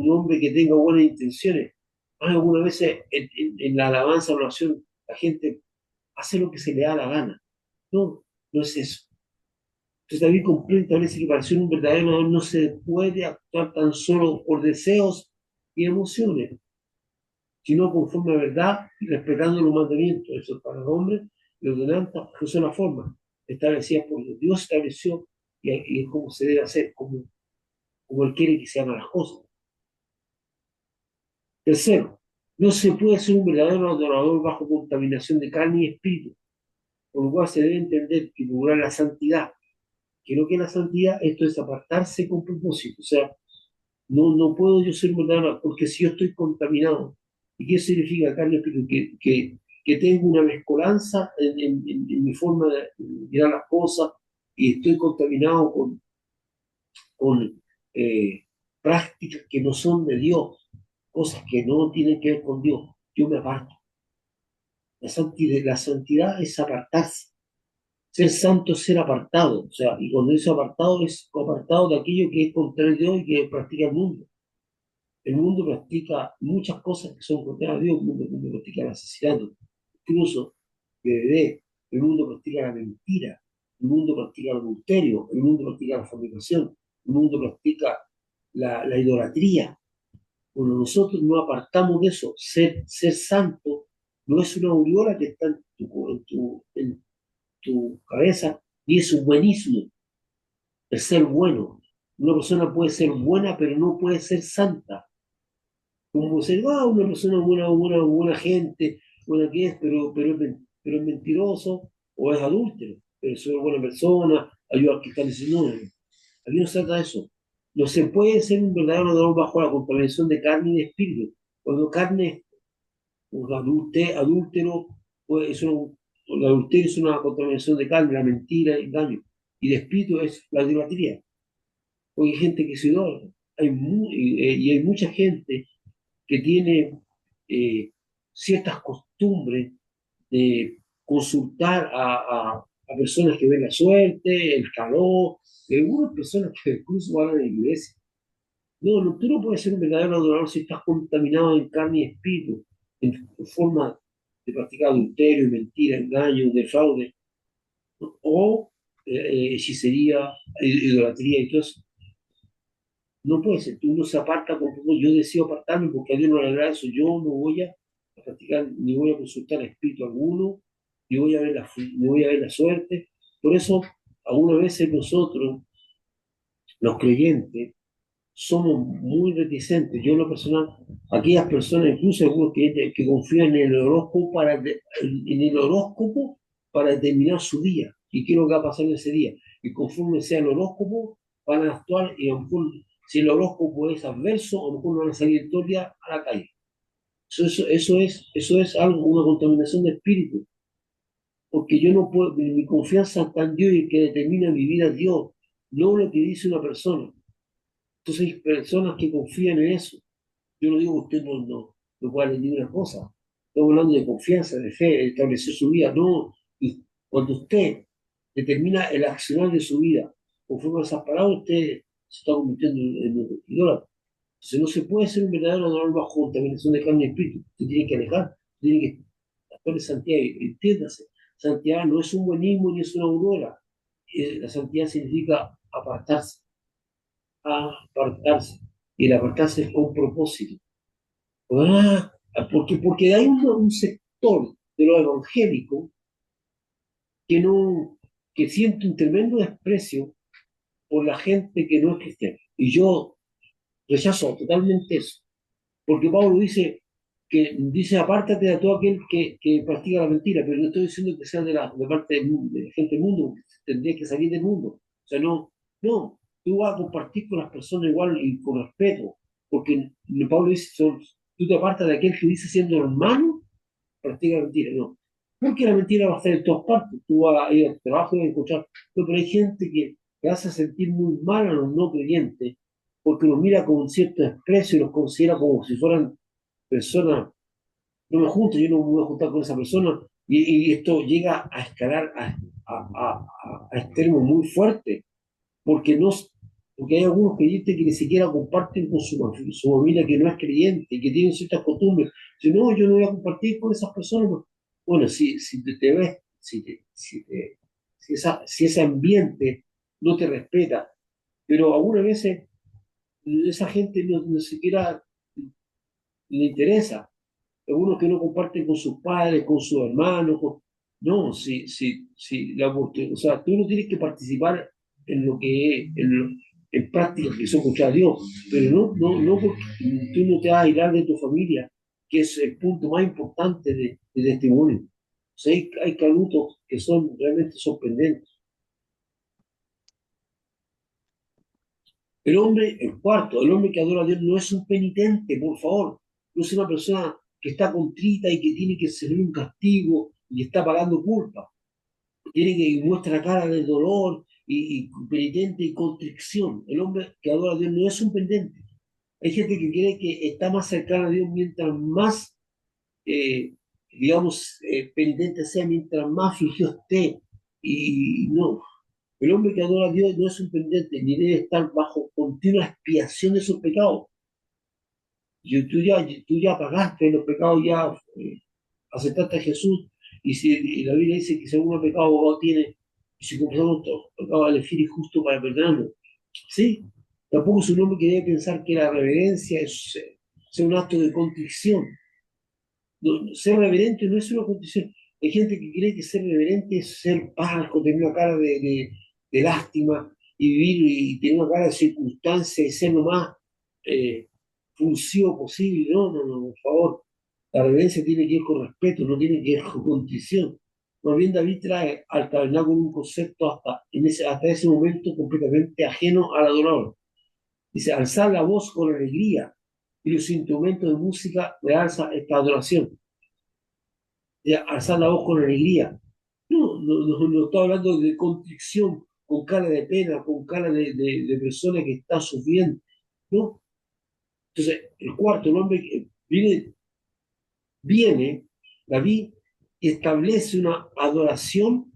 hombre que tenga buenas intenciones. Algunas veces en la alabanza o la oración la gente hace lo que se le da la gana. No, no es eso. Entonces David comprende, establece que para ser un verdadero adorador no se puede actuar tan solo por deseos y emociones, sino conforme a verdad y respetando los mandamientos. Eso es para el hombre y ordenanzas, que son las formas establecidas por Dios. Dios estableció y es como se debe hacer, como Él quiere que se hagan las cosas. Tercero, no se puede ser un verdadero adorador bajo contaminación de carne y espíritu, por lo cual se debe entender que lograr la santidad, que lo que es la santidad, esto es apartarse con propósito, o sea, no puedo yo ser un verdadero, porque si yo estoy contaminado, ¿y qué significa carne y espíritu? Que tengo una mezcolanza en mi forma de mirar las cosas y estoy contaminado con prácticas que no son de Dios, cosas que no tienen que ver con Dios. Yo me aparto. La santidad es apartarse. Ser santo es ser apartado. O sea, y cuando dice apartado, es apartado de aquello que es contrario a Dios y que practica el mundo. El mundo practica muchas cosas que son contrarias a Dios. El mundo practica el asesinato, incluso de bebé. El mundo practica la mentira. El mundo practica el adulterio. El mundo practica la fornicación. El mundo practica la idolatría. Cuando nosotros nos apartamos de eso, ser santo no es una aureola que está en tu cabeza, y es un buenismo, el ser bueno. Una persona puede ser buena, pero no puede ser santa. Como ser, una persona buena gente, buena que es, pero es mentiroso o es adúltero, pero es una buena persona, ayuda a que están diciendo, no, aquí no se trata de eso. No se puede ser un verdadero adorador bajo la contaminación de carne y de espíritu. Cuando carne, un adúltero, pues el adulterio es una contaminación de carne, la mentira, el engaño. Y de espíritu es la idolatría. Porque hay gente que se idolatra. Y hay mucha gente que tiene ciertas costumbres de consultar a personas que ven la suerte, el calor, y algunas personas que incluso van a la iglesia. No, no, tú no puedes ser un verdadero adorador si estás contaminado en carne y espíritu, en tu forma de practicar adulterio, mentira, engaño, defraude, ¿no? O hechicería, idolatría y todo eso. No puede ser, tú no se aparta porque yo decido apartarme porque a Dios no le agrada eso, yo no voy a practicar, ni voy a consultar a espíritu alguno, ni voy a ver ni voy a ver la suerte. Por eso, algunas veces nosotros, los creyentes, somos muy reticentes. Yo, en lo personal, aquellas personas, incluso algunos que confían en el horóscopo para determinar su día y qué es lo que va a pasar en ese día. Y conforme sea el horóscopo, van a actuar y a lo mejor, si el horóscopo es adverso, a lo mejor van a salir todo el día a la calle. Eso es algo, una contaminación de espíritu, porque yo no puedo, mi confianza está en Dios y el que determina mi vida es Dios, no lo que dice una persona. Entonces hay personas que confían en eso. Yo no digo que usted no pueda leer ninguna cosa. Estamos hablando de confianza, de fe, de establecer su vida. No, y cuando usted determina el accionar de su vida conforme a esas palabras, usted se está convirtiendo en un idólatra. Entonces no se puede ser un verdadero adorador bajo contaminación de carne y espíritu. Usted tiene que alejar, tiene que actuar en santidad. Entiéndase, santidad no es un buenismo ni es una aurora. La santidad significa apartarse, apartarse. Y el apartarse es con propósito. Ah, porque hay un sector de lo evangélico que no, que siente un tremendo desprecio por la gente que no es cristiana. Y yo rechazo totalmente eso. Porque Pablo dice, apártate de todo aquel que practica la mentira, pero no estoy diciendo que sea de parte de la gente del mundo, tendría que salir del mundo. O sea, no, tú vas a compartir con las personas igual y con respeto, porque Pablo dice, tú te apartas de aquel que dice siendo hermano, practica la mentira, no. Porque la mentira va a estar en todas partes. Tú vas a ir al trabajo y vas a encontrar. No, pero hay gente que hace sentir muy mal a los no creyentes porque los mira con un cierto desprecio y los considera como si fueran personas. No me junto, yo no me voy a juntar con esa persona. Y esto llega a escalar a extremos muy fuertes porque, no, porque hay algunos creyentes que ni siquiera comparten con su familia que no es creyente y que tienen ciertas costumbres. Si no, yo no voy a compartir con esas personas. No. Bueno, si te ves, si ese ambiente no te respeta, pero algunas veces esa gente no siquiera le interesa. Algunos que no comparten con sus padres, con sus hermanos. No, o sea, tú no tienes que participar en lo que es, en prácticas que son contra Dios, pero no porque tú no te vas a aislar de tu familia, que es el punto más importante de testimonio. O sea, hay canutos que son realmente sorprendentes. El cuarto, el hombre que adora a Dios no es un penitente, por favor. No es una persona que está contrita y que tiene que servir un castigo y está pagando culpa. Tiene que muestra cara de dolor y penitente y contrición. El hombre que adora a Dios no es un penitente. Hay gente que cree que está más cercana a Dios mientras más, digamos, penitente sea, mientras más fingió esté. Y no, el hombre que adora a Dios no es un pendiente, ni debe estar bajo continua expiación de sus pecados. Tú ya pagaste los pecados, ya aceptaste a Jesús, y la Biblia dice que según el pecado abogado tiene, y si confesamos nuestros pecados, al fiel y justo para perdonarnos. ¿Sí? Tampoco es un hombre que debe pensar que la reverencia es un acto de contrición. No, ser reverente no es una condición. Hay gente que cree que ser reverente es ser parco, tener una cara de lástima y vivir y tener una cara de circunstancia y ser lo más eh, fusivo posible. No, por favor. La reverencia tiene que ir con respeto, no tiene que ir con condición. Más bien David trae al tabernáculo un concepto hasta ese momento completamente ajeno al adorador. Dice, alzar la voz con alegría y los instrumentos de música realza esta adoración de alzar la voz con alegría. No estoy hablando de contrición, con cara de pena, con cara de persona que está sufriendo. ¿No? Entonces, el cuarto, el hombre que viene, David, y establece una adoración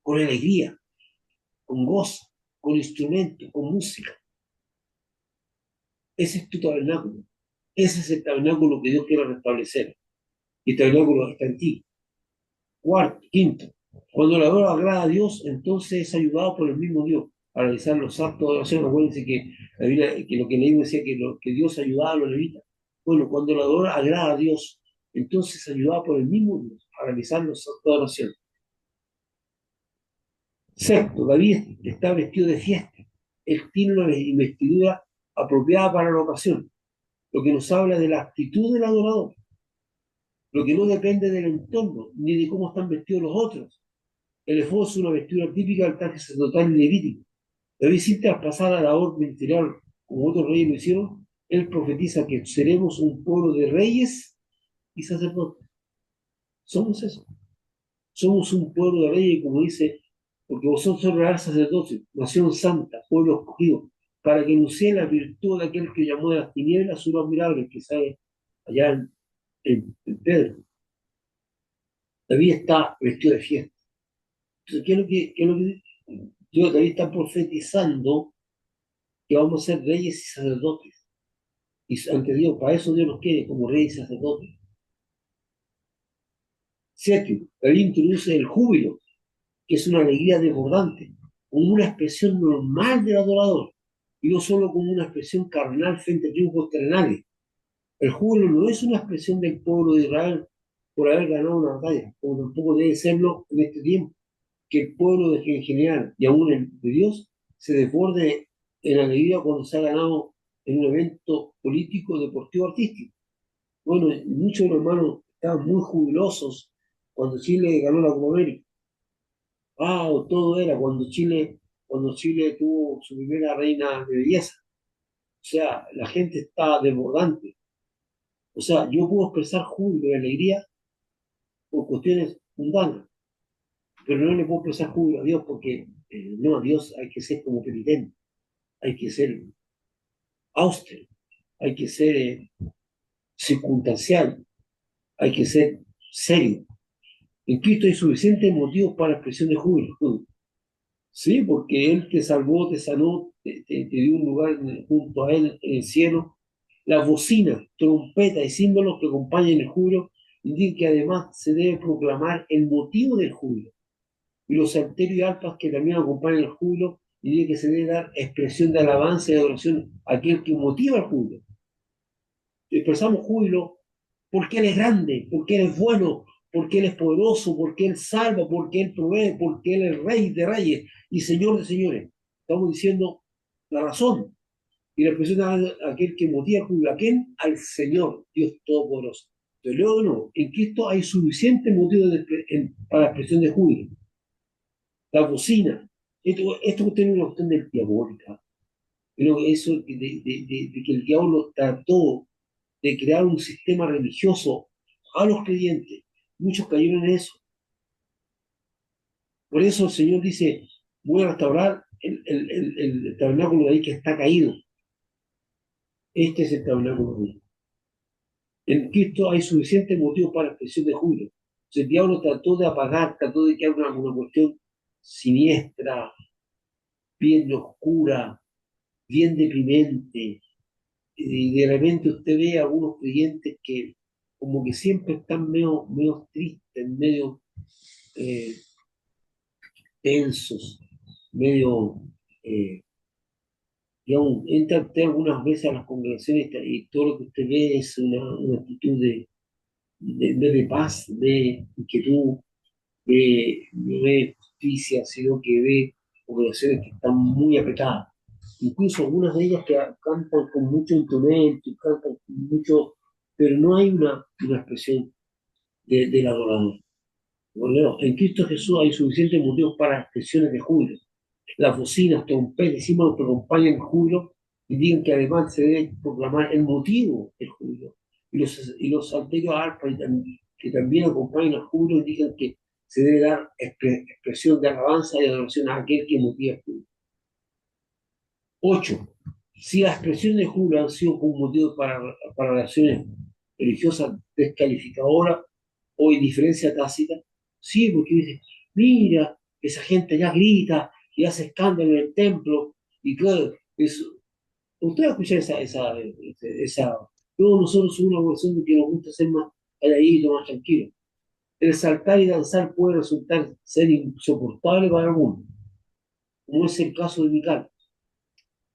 con alegría, con gozo, con instrumento, con música. Ese es tu tabernáculo. Ese es el tabernáculo que Dios quiere restablecer. Y el tabernáculo está en ti. Cuarto, quinto, cuando el adorador agrada a Dios, entonces es ayudado por el mismo Dios a realizar los actos de oración. Acuérdense que la Biblia, que lo que leímos decía que Dios ayudaba a los levitas. Bueno, cuando el adorador agrada a Dios, entonces es ayudado por el mismo Dios a realizar los actos de oración. Sexto, David está vestido de fiesta. Él tiene una investidura apropiada para la ocasión, lo que nos habla de la actitud del adorador, lo que no depende del entorno ni de cómo están vestidos los otros. El efod es una vestidura típica del traje sacerdotal y levítico. David, sin traspasar a la orden interior, como otros reyes lo hicieron, él profetiza que seremos un pueblo de reyes y sacerdotes. Somos eso. Somos un pueblo de reyes, como dice, porque vosotros sois real sacerdocio, nación santa, pueblo escogido, para que anuncien la virtud de aquel que llamó de las tinieblas su admirable, que sale allá en Pedro. David está vestido de fiesta. Entonces, ¿qué es lo que David está profetizando que vamos a ser reyes y sacerdotes? Y ante Dios, para eso Dios nos quiere como reyes y sacerdotes. Séptimo, David introduce el júbilo, que es una alegría desbordante, como una expresión normal del adorador, y no solo como una expresión carnal frente a triunfos terrenales. El júbilo no es una expresión del pueblo de Israel por haber ganado una batalla, como tampoco debe serlo en este tiempo, que el pueblo en general y aún el de Dios se desborde en alegría cuando se ha ganado en un evento político, deportivo, artístico. Bueno, muchos de los hermanos estaban muy jubilosos cuando Chile ganó la Copa América. Ah, todo era cuando Chile tuvo su primera reina de belleza. O sea, la gente está desbordante. O sea, yo puedo expresar júbilo y alegría por cuestiones mundanas, pero no le puedo expresar júbilo a Dios porque no, a Dios hay que ser como penitente, hay que ser austero, hay que ser circunstancial, hay que ser serio. En Cristo hay suficientes motivos para la expresión de júbilo. Sí, porque Él te salvó, te sanó, te dio un lugar junto a Él en el cielo. Las bocinas, trompetas y símbolos que acompañan el júbilo indican que además se debe proclamar el motivo del júbilo. Y los salterios y arpas que también acompañan el júbilo indican que se debe dar expresión de alabanza y adoración a aquel que motiva el júbilo. Expresamos júbilo porque Él es grande, porque Él es bueno, porque Él es poderoso, porque Él salva, porque Él provee, porque Él es Rey de reyes y Señor de señores. Estamos diciendo la razón y la expresión a aquel que motiva el júbilo. ¿A quién? Al Señor, Dios Todopoderoso. Entonces, luego de nuevo, en Cristo hay suficiente motivo para la expresión de júbilo. La bocina, esto tiene una cuestión del diabólica, pero eso de que el diablo trató de crear un sistema religioso a los creyentes. Muchos cayeron en eso. Por eso el Señor dice, voy a restaurar el tabernáculo de ahí que está caído. Este es el tabernáculo de ahí. En Cristo hay suficiente motivo para la expresión de júbilo. El diablo trató de apagar, trató de crear una cuestión siniestra, bien oscura, bien deprimente. Y de repente usted ve a algunos creyentes que como que siempre están medio tristes, medio eh, tensos, medio, eh, digamos, entra usted algunas veces a las congregaciones y todo lo que usted ve es una actitud de paz, de inquietud, no ve justicia, sino que ve congregaciones que están muy apretadas. Incluso algunas de ellas que cantan con mucho instrumento, cantan con mucho, pero no hay una expresión del adorador. Bueno, en Cristo Jesús hay suficientes motivos para expresiones de júbilo. Las bocinas, trompetas y símbolos que acompañan el júbilo indican que además se debe proclamar el motivo del júbilo. Y los salterios arpas que también acompañan el júbilo indican que se debe dar expresión de alabanza y adoración a aquel que motiva el júbilo. 8. Si las expresiones de júbilo han sido como motivo para relaciones religiosas descalificadoras o indiferencia tácita, sí, porque dice, mira, esa gente ya grita y hace escándalo en el templo, y claro, eso, usted va a escuchar esa, todos nosotros somos una versión de que nos gusta ser más calladito, más tranquilo. El saltar y danzar puede resultar ser insoportable para algunos, como es el caso de Mical,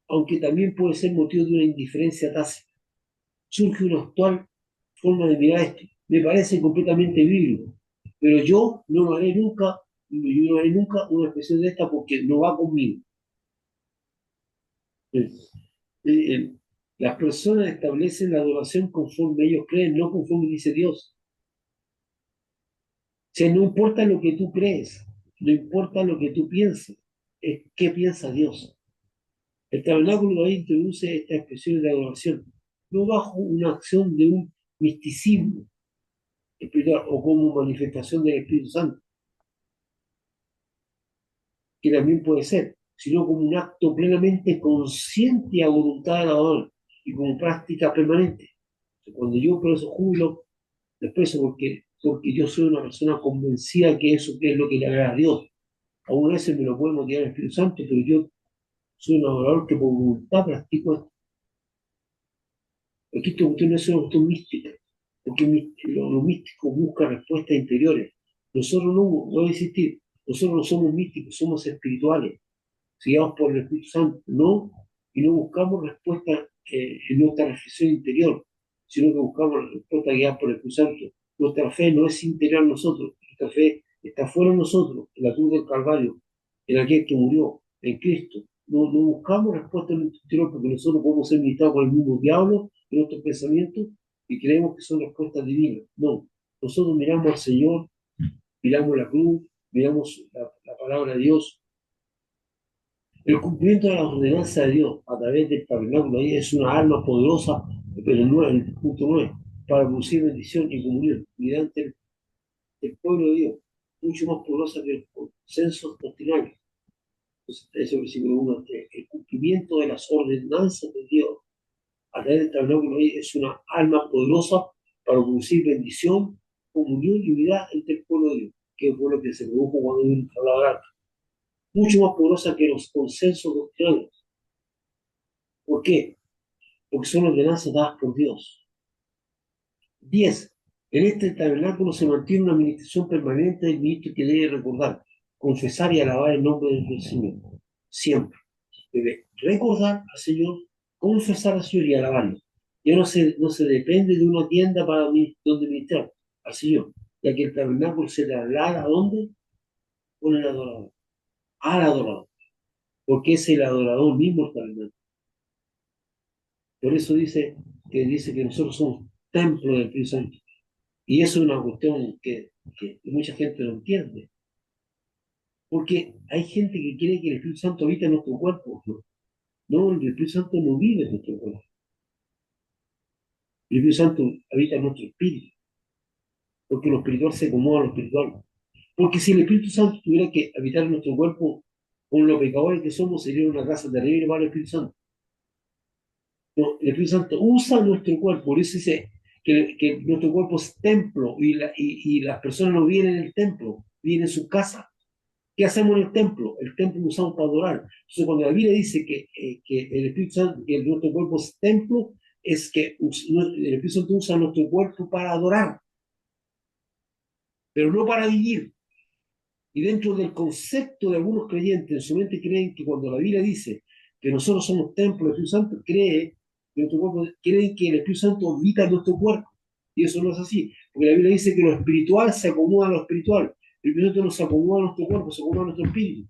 aunque también puede ser motivo de una indiferencia tácita. Surge una actual forma de mirar esto. Me parece completamente bíblico, pero yo no lo haré nunca, yo no haré nunca una expresión de esta porque no va conmigo. Eh, eh, las personas establecen la adoración conforme ellos creen, no conforme dice Dios. O sea, no importa lo que tú crees, no importa lo que tú pienses, es qué piensa Dios. El tabernáculo ahí introduce esta expresión de adoración, no bajo una acción de un misticismo espiritual o como manifestación del Espíritu Santo, que también puede ser, sino como un acto plenamente consciente a voluntad del adorador y como práctica permanente. Cuando yo expreso júbilo, lo expreso porque yo soy una persona convencida que eso es lo que le agrada a Dios. Aún a veces me lo puede motivar el Espíritu Santo, pero yo soy un adorador que por voluntad practico esto. Porque esta cuestión no es una cuestión mística, porque lo místico busca respuestas interiores. Nosotros no, voy a insistir, nosotros no somos místicos, somos espirituales, guiados por el Espíritu Santo, no, y no buscamos respuestas en nuestra reflexión interior, sino que buscamos respuestas guiadas por el Espíritu Santo. Nuestra fe no es interior a nosotros, nuestra fe está fuera de nosotros, en la cruz del Calvario, en aquel que murió, en Cristo. No buscamos respuestas en nuestro interior porque nosotros podemos ser ministrados por el mismo diablo en nuestros pensamientos y creemos que son respuestas divinas. No, nosotros miramos al Señor, miramos la cruz, miramos la palabra de Dios. El cumplimiento de la ordenanza de Dios a través del tabernáculo ahí es una arma poderosa, pero no, el punto no es para producir bendición y comunión mediante del pueblo de Dios, mucho más poderosa que los consensos doctrinales. Entonces, ese versículo 1, el cumplimiento de las ordenanzas de Dios a través del tabernáculo es una alma poderosa para producir bendición, comunión y unidad entre el pueblo de Dios, que fue lo que se produjo cuando vino a hablar. Mucho más poderosa que los consensos doctrinales. ¿Por qué? Porque son ordenanzas dadas por Dios. 10. En este tabernáculo se mantiene una administración permanente del ministro que debe recordar, confesar y alabar el nombre del Señor. Siempre. Debe recordar al Señor, confesar al Señor y alabarlo. Ya no se depende de una tienda para donde ministrar al Señor, ya que el tabernáculo se traslada ¿a dónde? Con el adorador. Al adorador. Porque es el adorador mismo el tabernáculo. Por eso dice que nosotros somos templo del Espíritu Santo. Y eso es una cuestión que mucha gente no entiende. Porque hay gente que cree que el Espíritu Santo habita en nuestro cuerpo. No, no, el Espíritu Santo no vive en nuestro cuerpo. El Espíritu Santo habita en nuestro espíritu. Porque lo espiritual se acomoda a lo espiritual. Porque si el Espíritu Santo tuviera que habitar en nuestro cuerpo, con los pecadores que somos, sería una raza terrible para el Espíritu Santo. No, el Espíritu Santo usa nuestro cuerpo, por eso dice que nuestro cuerpo es templo y las personas no vienen en el templo, vienen en su casa. ¿Qué hacemos en el templo? El templo lo usamos para adorar. Entonces, cuando la Biblia dice que el Espíritu Santo, que nuestro cuerpo es templo, es que el Espíritu Santo usa nuestro cuerpo para adorar, pero no para vivir. Y dentro del concepto de algunos creyentes, en su mente creen que cuando la Biblia dice que nosotros somos templo del Espíritu Santo, creen que el Espíritu Santo habita en nuestro cuerpo. Y eso no es así, porque la Biblia dice que lo espiritual se acomoda a lo espiritual. El Espíritu Santo no se acomoda a nuestro cuerpo, se acomoda a nuestro espíritu.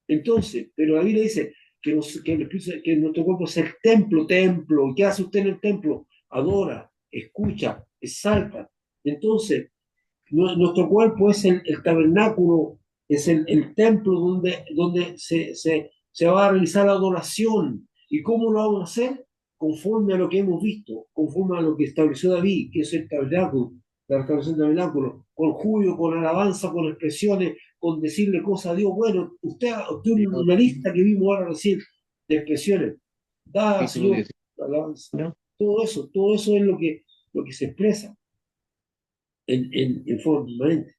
Entonces, pero la Biblia dice que nuestro cuerpo es el templo, templo. ¿Y qué hace usted en el templo? Adora, escucha, exalta. Entonces, nuestro cuerpo es el tabernáculo, es el templo donde se va a realizar la adoración. ¿Y cómo lo vamos a hacer? Conforme a lo que hemos visto, conforme a lo que estableció David, que es el tabernáculo, la restauración del tabernáculo, con júbilo, con alabanza, con expresiones, con decirle cosas a Dios. Bueno, usted una lista que vimos ahora recién de expresiones. Da, Capítulo Señor, 10. alabanza. ¿No? Todo eso es lo que se expresa en forma permanente.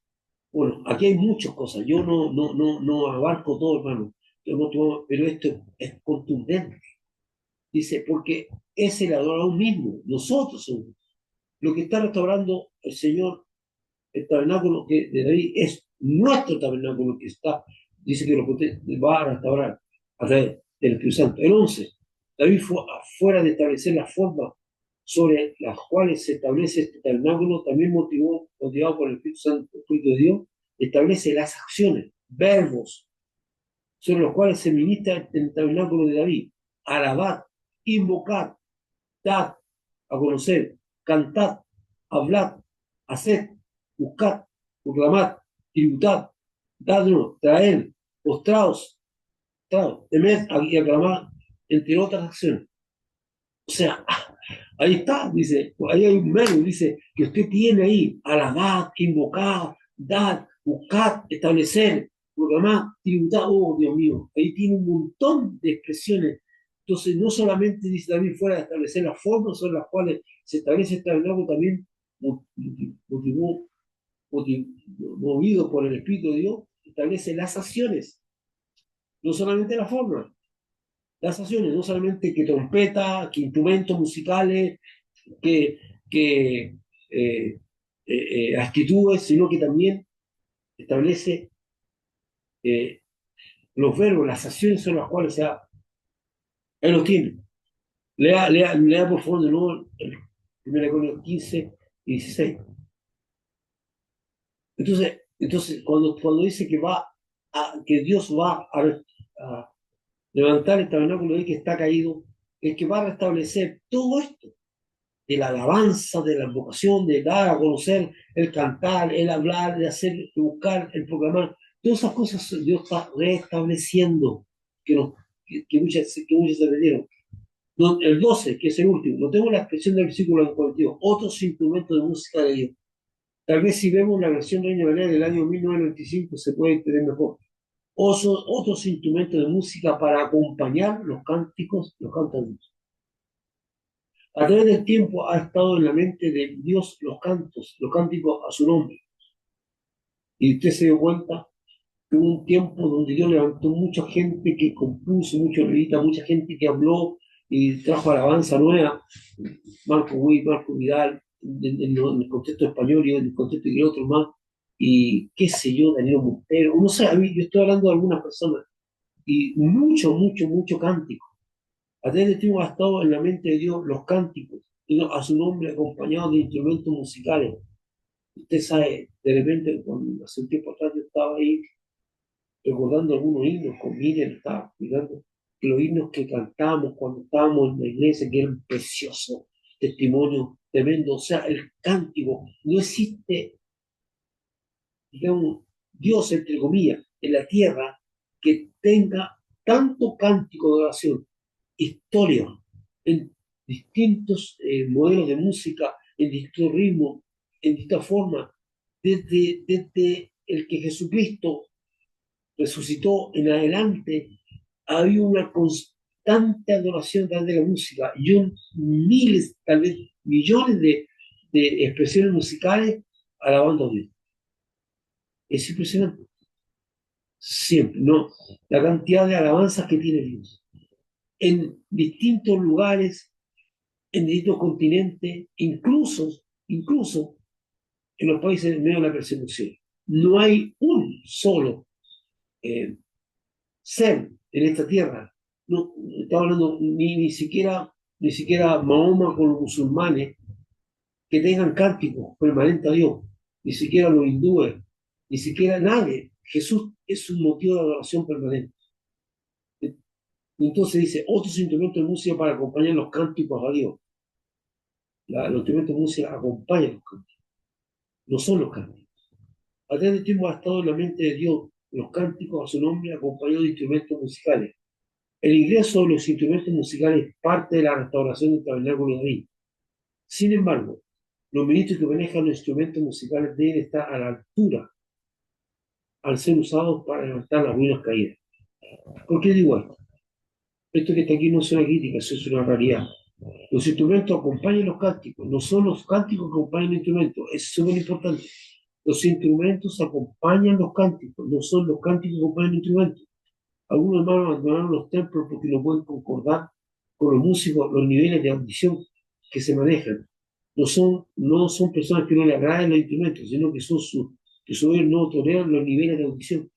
Bueno, aquí hay muchas cosas. Yo no abarco todo, hermano. Pero esto es contundente. Dice, porque es el adorador mismo. Nosotros somos. Lo que está restaurando el Señor, el tabernáculo de David, es nuestro tabernáculo que está, dice que lo va a restaurar a través del Espíritu Santo. El 11. David fue afuera de establecer las formas sobre las cuales se establece este tabernáculo, también motivado por el Espíritu Santo, el Espíritu de Dios, establece las acciones, verbos, sobre los cuales se ministra el tabernáculo de David. Alabad, invocar, dar a conocer, cantad, hablad, haced, buscad, proclamad, tributad, dadnos, traer, postraos, temed y aclamad, entre otras acciones. O sea, ahí está, dice, ahí hay un verbo, dice, que usted tiene ahí, alabad, invocar, dar, buscar, establecer, programar, tributar, oh Dios mío, ahí tiene un montón de expresiones. Entonces, no solamente dice David fuera de establecer las formas sobre las cuales se establece este tabernáculo, también motivó, movido por el Espíritu de Dios, establece las acciones, no solamente las formas, las acciones, no solamente que trompeta, que instrumentos musicales, que, que actitudes, sino que también establece los verbos, las acciones son las cuales se da. Ahí los tiene. Lea por favor de nuevo el 1 Corintios 15 y 16. Entonces cuando dice que Dios va a levantar el tabernáculo de que está caído, es que va a restablecer todo esto de la alabanza, de la invocación, de dar a conocer, el cantar, el hablar, de hacer, de buscar, el proclamar. Todas esas cosas Dios está restableciendo, que, nos, que muchas se perdieron. No, el 12, que es el último, no tengo la expresión del versículo 42, otros instrumentos de música de Dios. Tal vez si vemos la versión Reina Valera del año 1995 se puede entender mejor. Otros instrumentos de música para acompañar los cánticos, los cantos. A través del tiempo ha estado en la mente de Dios los cantos, los cánticos a su nombre. Y usted se dio cuenta que hubo un tiempo donde Dios levantó mucha gente que compuso, muchos levitas, mucha gente que habló y trajo alabanza nueva. Marco Witt, Marco Vidal, en el contexto español y en el contexto de otros más. Y qué sé yo, Danilo Montero. No sé, yo estoy hablando de algunas personas. Y mucho, mucho, mucho cántico. A través de tiempo ha estado en la mente de Dios los cánticos, y a su nombre acompañados de instrumentos musicales. Usted sabe, de repente, cuando hace un tiempo atrás yo estaba ahí recordando algunos himnos con Miriam, estaba explicando que los himnos que cantábamos cuando estábamos en la iglesia, que eran preciosos, testimonio tremendo. O sea, el cántico, no existe, digamos, Dios, entre comillas, en la tierra que tenga tanto cántico de oración, historia, en distintos modelos de música, en distintos ritmos, en distintas formas, desde el que Jesucristo resucitó en adelante, había una constante adoración a través de la música y miles, tal vez millones de expresiones musicales alabando a Dios. Es impresionante. Siempre, ¿no? La cantidad de alabanzas que tiene Dios. En distintos lugares, en distintos continentes, incluso en los países en medio de la persecución. No hay un solo eh, ser en esta tierra. No, estaba hablando ni siquiera Mahoma con los musulmanes que tengan cánticos permanentes a Dios, ni siquiera los hindúes, ni siquiera nadie. Jesús es un motivo de adoración permanente. Entonces dice, otros instrumentos de música para acompañar los cánticos a Dios. Los instrumentos de música acompañan los cánticos, no son los cánticos. A través del tiempo ha estado en la mente de Dios los cánticos a su nombre acompañados de instrumentos musicales. El ingreso de los instrumentos musicales es parte de la restauración del tabernáculo de David. Sin embargo, los ministros que manejan los instrumentos musicales deben estar a la altura al ser usados para levantar las ruinas caídas. ¿Por qué digo esto? Esto que está aquí no es una crítica, eso es una realidad. Los instrumentos acompañan los cánticos, no son los cánticos que acompañan los instrumentos, es súper importante. Los instrumentos acompañan los cánticos, no son los cánticos que acompañan los instrumentos. Algunos hermanos abandonaron los templos porque no pueden concordar con los músicos los niveles de audición que se manejan. No son personas que no le agraden los instrumentos, sino que no toleran los niveles de audición.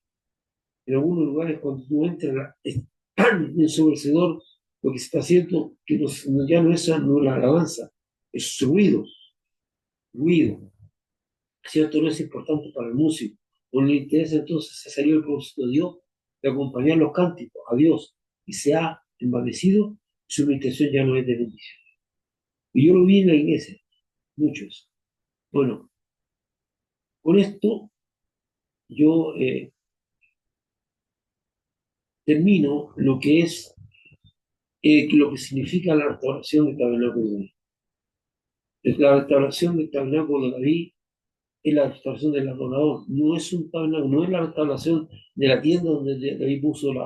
En algunos lugares, cuando tú entras, es tan ensordecedor lo que se está haciendo que ya no es la alabanza, es ruido, ruido. ¿Cierto? No es importante para el músico. No le interesa entonces, se salió el propósito de Dios de acompañar los cánticos a Dios y se ha envanecido, su intención ya no es de bendición. Y yo lo vi en la iglesia, muchos. Bueno, con esto yo termino lo que significa la restauración del tabernáculo de David. La restauración del tabernáculo de David es la restauración del adorador, no es un tabernáculo, no es la restauración de la tienda donde David puso el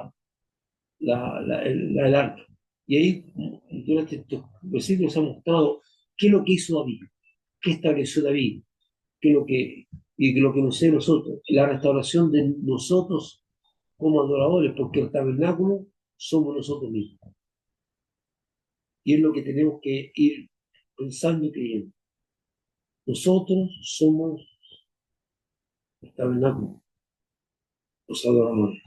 arca. Y ahí, durante estos versículos, ha mostrado qué es lo que hizo David, qué estableció David, qué es lo que nos sé nosotros, la restauración de nosotros como adoradores, porque el tabernáculo somos nosotros mismos. Y es lo que tenemos que ir pensando y creyendo. Nosotros somos el tabernáculo, los adoradores.